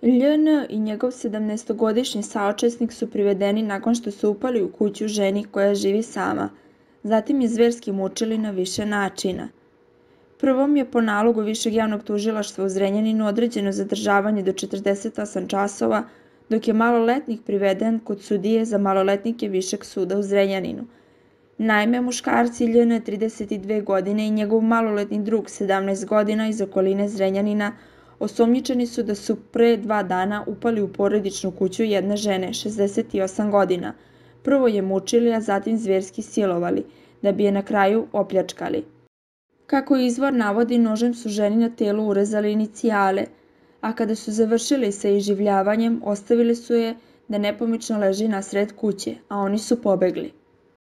LN i njegov 17-godišnji saučesnik su privedeni nakon što su upali u kuću ženi koja živi sama. Zatim je zverski mučili na više načina. Prvom je po nalogu Višeg javnog tužilaštva u Zrenjaninu određeno zadržavanje do 48 časova, dok je maloletnik priveden kod sudije za maloletnike Višeg suda u Zrenjaninu. Naime, muškarci LN 32 godine i njegov maloletni drug 17 godina iz okoline Zrenjanina osumnjičeni su da su pre 2 dana upali u porodičnu kuću jedne žene 68 godina. Prvo je mučili, a zatim zverski silovali, da bi je na kraju opljačkali. Kako izvor navodi, nožem su ženi na telu urezali inicijale, a kada su završili sa iživljavanjem, ostavili su je da nepomično leži nasred kuće, a oni su pobegli.